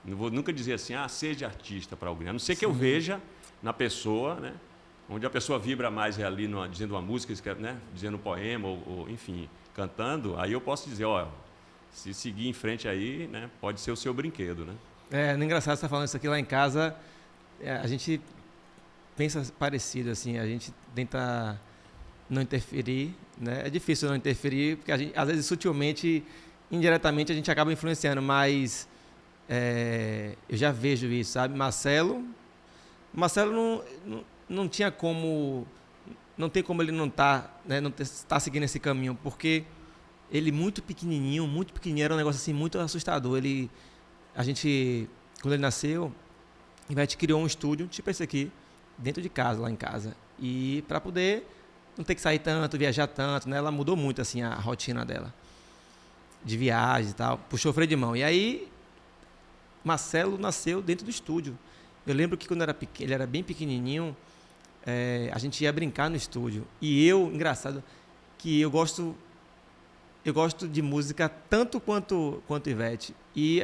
Não vou nunca dizer assim, seja artista para alguém. A não ser que eu veja na pessoa, né? Onde a pessoa vibra mais é ali dizendo uma música, né? Dizendo um poema, ou, enfim, cantando, aí eu posso dizer, se seguir em frente aí, né? Pode ser o seu brinquedo, né? É engraçado você estar falando isso aqui lá em casa. A gente pensa parecido, assim, a gente tenta não interferir, né? É difícil não interferir, porque às vezes, sutilmente, indiretamente, a gente acaba influenciando, mas eu já vejo isso, sabe? Marcelo não tinha como, não tem como ele não estar, né, não tá seguindo esse caminho, porque ele muito pequenininho, era um negócio assim muito assustador. Quando ele nasceu, a Ivete criou um estúdio, tipo esse aqui, dentro de casa, lá em casa, e para poder não ter que sair tanto, viajar tanto, né? Ela mudou muito assim a rotina dela de viagem e tal, puxou o freio de mão. E aí Marcelo nasceu dentro do estúdio. Eu lembro que quando ele era bem pequenininho, a gente ia brincar no estúdio. E engraçado, que eu gosto de música tanto quanto Ivete. E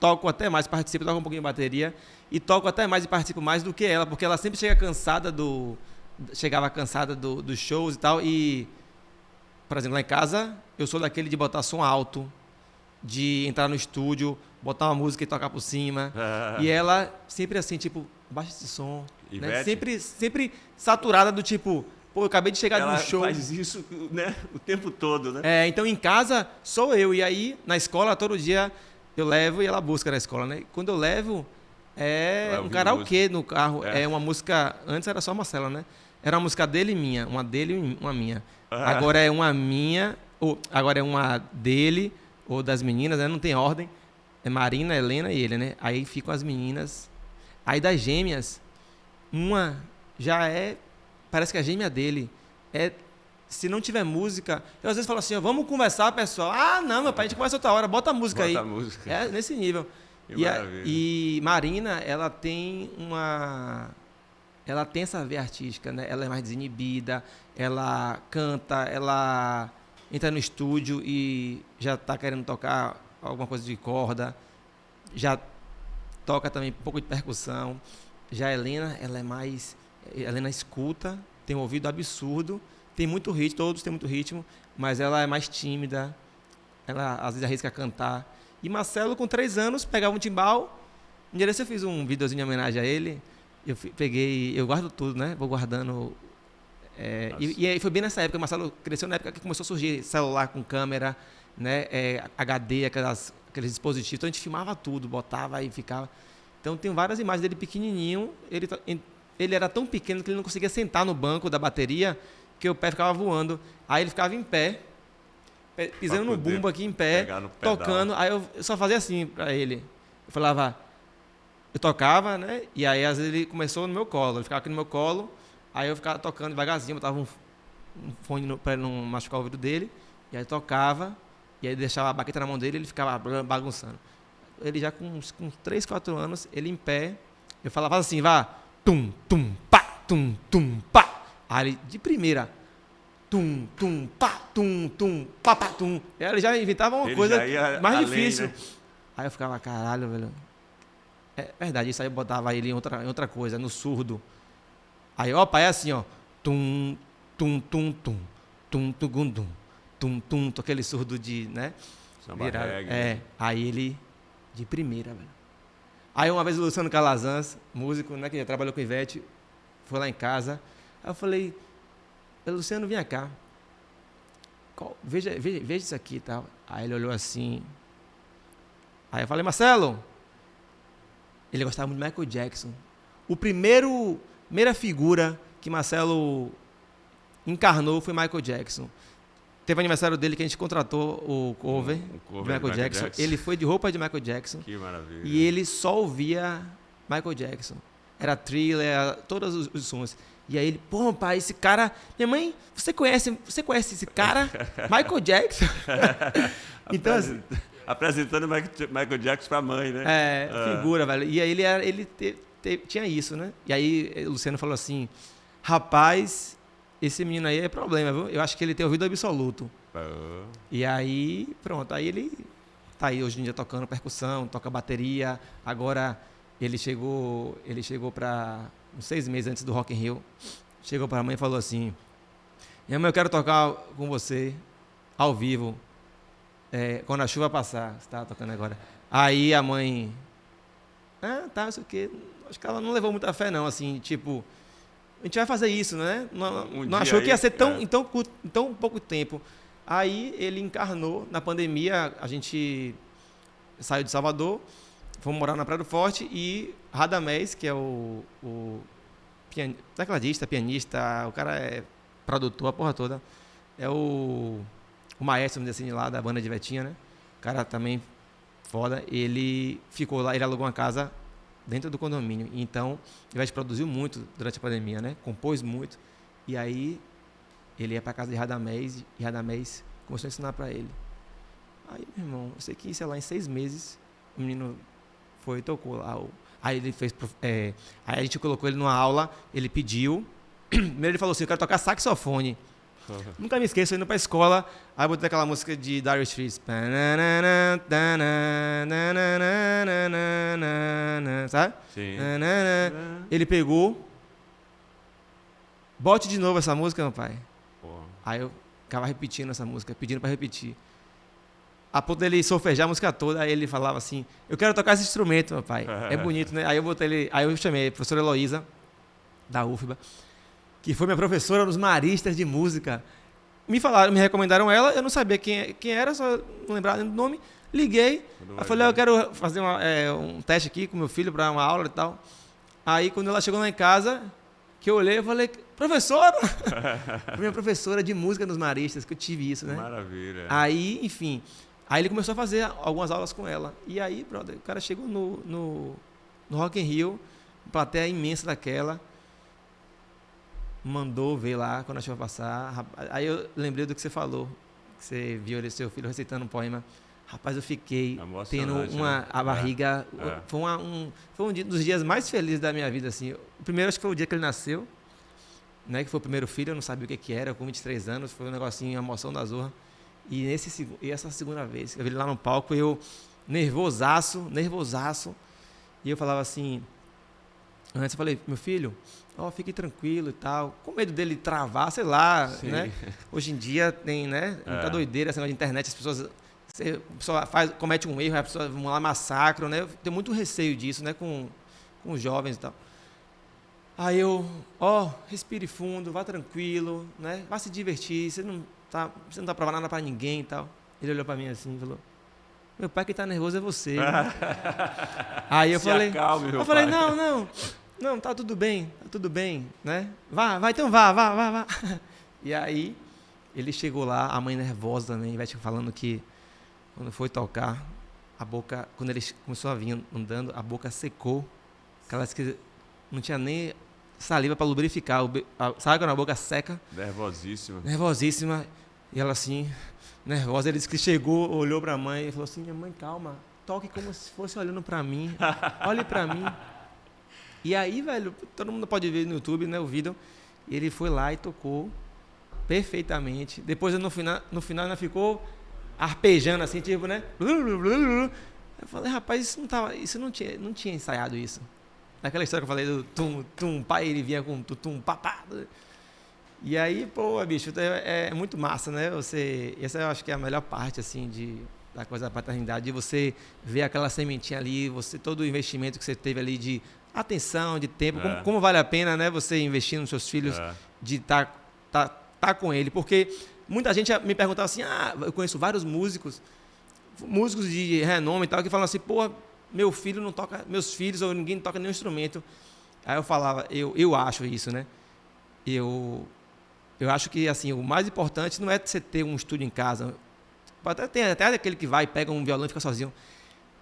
toco até mais, toco um pouquinho de bateria, e toco até mais e participo mais do que ela, porque ela sempre chegava cansada dos shows e tal. E, por exemplo, lá em casa, eu sou daquele de botar som alto, de entrar no estúdio, botar uma música e tocar por cima. E ela sempre assim, tipo, baixa esse som. Né? Sempre saturada do tipo, eu acabei de chegar no show. Ela faz isso, né, o tempo todo, né? Então em casa sou eu. E aí na escola, todo dia eu levo e ela busca na escola, né? Quando eu levo, um karaokê no carro. É uma música, antes era só Marcela, né? Era uma música dele e minha, uma dele e uma minha. Agora é uma minha, agora é uma dele ou das meninas, né? Não tem ordem. É Marina, Helena e ele, né? Aí ficam as meninas. Aí das gêmeas, uma já parece que a gêmea dele se não tiver música, eu às vezes falo assim, vamos conversar, pessoal. Não, meu pai, a gente conversa outra hora, bota a música aí. É nesse nível. E Marina, ela tem essa veia artística, né? Ela é mais desinibida, ela canta, ela entra no estúdio e já está querendo tocar alguma coisa de corda, já toca também um pouco de percussão. Já a Helena, Helena escuta, tem um ouvido absurdo, tem muito ritmo, todos têm muito ritmo, mas ela é mais tímida, ela às vezes arrisca cantar. E Marcelo, com 3 anos, pegava um timbal. Um dia eu fiz um videozinho em homenagem a ele, eu guardo tudo, né? Vou guardando. E aí foi bem nessa época, Marcelo cresceu na época que começou a surgir celular com câmera, né? HD, aqueles dispositivos, então a gente filmava tudo, botava e ficava. Então tem várias imagens dele pequenininho, ele era tão pequeno que ele não conseguia sentar no banco da bateria, que o pé ficava voando. Aí ele ficava em pé, pisando no bumbo aqui em pé, tocando. Aí eu só fazia assim pra ele. Eu tocava, né? E aí às vezes ele começou no meu colo, ele ficava aqui no meu colo, aí eu ficava tocando devagarzinho, botava um fone pra não machucar o ouvido dele, e aí tocava, e aí deixava a baqueta na mão dele e ele ficava bagunçando. Ele já com 3, 4 anos, ele em pé, eu falava assim, vá, tum, tum, pá, tum, tum, pá. Aí ele, de primeira, tum, tum, pá, tum, tum, pá, pá, tum. Aí ele já inventava uma coisa mais difícil. Né? Aí eu ficava, caralho, velho. É verdade, isso aí eu botava ele em outra coisa, no surdo. Aí, pai, é assim, ó. Tum, tum, tum, tum, tum, tum, tum, tum, tum, aquele surdo de, né? Samba reggae. Aí ele, de primeira, velho. Aí uma vez o Luciano Calazans, músico, né, que já trabalhou com Ivete, foi lá em casa. Aí eu falei, Luciano, vem cá. Veja isso aqui e tal. Aí ele olhou assim. Aí eu falei, Marcelo, ele gostava muito de Michael Jackson. Primeira figura que Marcelo encarnou foi Michael Jackson. Teve o aniversário dele que a gente contratou o cover de Michael Jackson. Ele foi de roupa de Michael Jackson. Que maravilha. E ele só ouvia Michael Jackson. Era Thriller, todos os sons. E aí ele, pai, esse cara... Minha mãe, você conhece esse cara? Michael Jackson? Então, apresentando Michael Jackson pra mãe, né? Figura, velho. E aí ele tinha isso, né? E aí o Luciano falou assim, rapaz, esse menino aí é problema, viu? Eu acho que ele tem ouvido absoluto. E aí, pronto. Aí ele tá aí hoje em dia tocando percussão, toca bateria. Agora ele chegou para uns 6 meses antes do Rock in Rio, chegou para a mãe e falou assim: minha mãe, eu quero tocar com você ao vivo, quando a chuva passar. Você tá tocando agora. Aí a mãe, tá, isso aqui. Acho que ela não levou muita fé não, assim, tipo, a gente vai fazer isso, né? Não achou que ia ser em tão pouco tempo. Aí ele encarnou, na pandemia a gente saiu de Salvador, fomos morar na Praia do Forte, e Radamés, que é o tecladista, pianista, o cara é produtor, a porra toda, é o maestro, vamos dizer assim, lá da banda de Vetinha, né? O cara também foda, ele ficou lá, ele alugou uma casa dentro do condomínio, então ele produziu muito durante a pandemia, né? Compôs muito, e aí ele ia para casa de Radamés, e Radamés começou a ensinar para ele. Aí, meu irmão, eu sei que, sei lá, em 6 meses, o menino foi e tocou lá. Aí ele fez. Aí a gente colocou ele numa aula, ele pediu. Primeiro ele falou assim: eu quero tocar saxofone. Nunca me esqueço, indo pra escola, aí eu botei aquela música de Dire Straits. Sabe? Sim. Ele pegou. Bote de novo essa música, meu pai. Porra. Aí eu ficava repetindo essa música, pedindo pra repetir. A ponto dele solfejar a música toda, aí ele falava assim: eu quero tocar esse instrumento, meu pai. É bonito, né? Aí eu chamei a professora Heloísa, da UFBA, que foi minha professora nos Maristas de Música. Me recomendaram ela, eu não sabia quem era, só não lembrava do nome. Liguei, aí falei: eu quero fazer um teste aqui com meu filho para uma aula e tal. Aí quando ela chegou lá em casa, que eu olhei, eu falei: professora! Foi minha professora de música nos Maristas, que eu tive isso, né? Maravilha. Aí, enfim, aí ele começou a fazer algumas aulas com ela. E aí, brother, o cara chegou no Rock in Rio, plateia imensa daquela, mandou ver lá quando a chuva passar. Aí eu lembrei do que você falou, que você viu ali seu filho recitando um poema. Rapaz, eu fiquei tendo a barriga. Foi um dos dias mais felizes da minha vida, assim. O primeiro, acho que foi o dia que ele nasceu, né? Que foi o primeiro filho, eu não sabia o que era, com 23 anos, foi um negocinho, uma emoção da zorra. E essa segunda vez, eu vi ele lá no palco, eu nervosaço. E eu falava assim, antes eu falei: meu filho, fique tranquilo e tal, com medo dele travar, sei lá, sim, né? Hoje em dia tem, né, muita doideira, essa negócio de internet, a pessoa comete um erro, a pessoa vão lá, massacram, né? Eu tenho muito receio disso, né, com os jovens e tal. Aí eu, respire fundo, vá tranquilo, né? Vá se divertir, você não tá pra nada pra ninguém e tal. Ele olhou pra mim assim e falou: meu pai que tá nervoso é você. Aí eu falei, acalme, meu pai. Não, tá tudo bem, né? Vai, então vá. E aí, ele chegou lá, a mãe nervosa também, vai te falando que quando foi tocar, a boca, quando ele começou a vir andando, a boca secou, aquelas que não tinha nem saliva para lubrificar, sabe quando a boca seca? Nervosíssima, e ela assim, nervosa, ele disse que chegou, olhou para a mãe e falou assim: minha mãe, calma, toque como se fosse olhando para mim, olhe para mim. E aí, velho, todo mundo pode ver no YouTube, né, o vídeo, ele foi lá e tocou perfeitamente. Depois, no final ainda ficou arpejando assim, tipo, né? Eu falei: rapaz, isso não tinha ensaiado isso. Naquela história que eu falei do tum, pai, ele vinha com tum, papá. E aí, pô, bicho, é muito massa, né? Essa eu acho que é a melhor parte, assim, da coisa da paternidade, de você ver aquela sementinha ali, todo o investimento que você teve ali de atenção, de tempo, como vale a pena, né? Você investir nos seus filhos, de tá com ele, porque muita gente me perguntava assim: eu conheço vários músicos de renome e tal, que falam assim: pô, meu filho não toca, meus filhos ou ninguém toca nenhum instrumento. Aí eu falava, eu acho isso, né? Eu acho que, assim, o mais importante não é você ter um estúdio em casa. Tem até aquele que vai, pega um violão e fica sozinho.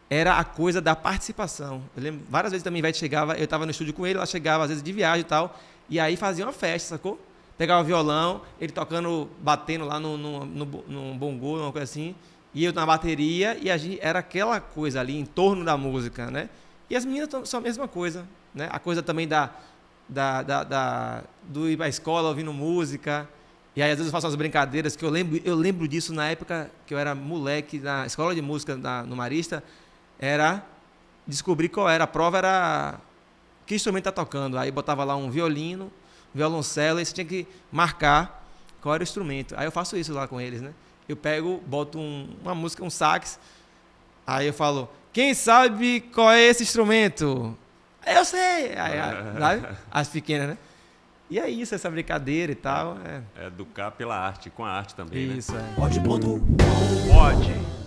Era a coisa da participação. Eu lembro, várias vezes também Ivete chegava, eu estava no estúdio com ele, ela chegava às vezes de viagem e tal, e aí fazia uma festa, sacou? Pegava o violão, ele tocando, batendo lá no bongô, uma coisa assim, e eu na bateria, e era aquela coisa ali em torno da música, né? E as meninas são a mesma coisa, né? A coisa também do ir para a escola ouvindo música, E aí, às vezes, eu faço umas brincadeiras que eu lembro disso na época que eu era moleque, na escola de música no Marista, era descobrir qual era. A prova era que instrumento tá tocando. Aí botava lá um violino, um violoncelo, e você tinha que marcar qual era o instrumento. Aí eu faço isso lá com eles, né? Eu pego, boto uma música, um sax, aí eu falo, quem sabe qual é esse instrumento? Eu sei! Aí, sabe? As pequenas, né? E é isso, essa brincadeira e tal. É educar pela arte, com a arte também, isso, né? é. Pode.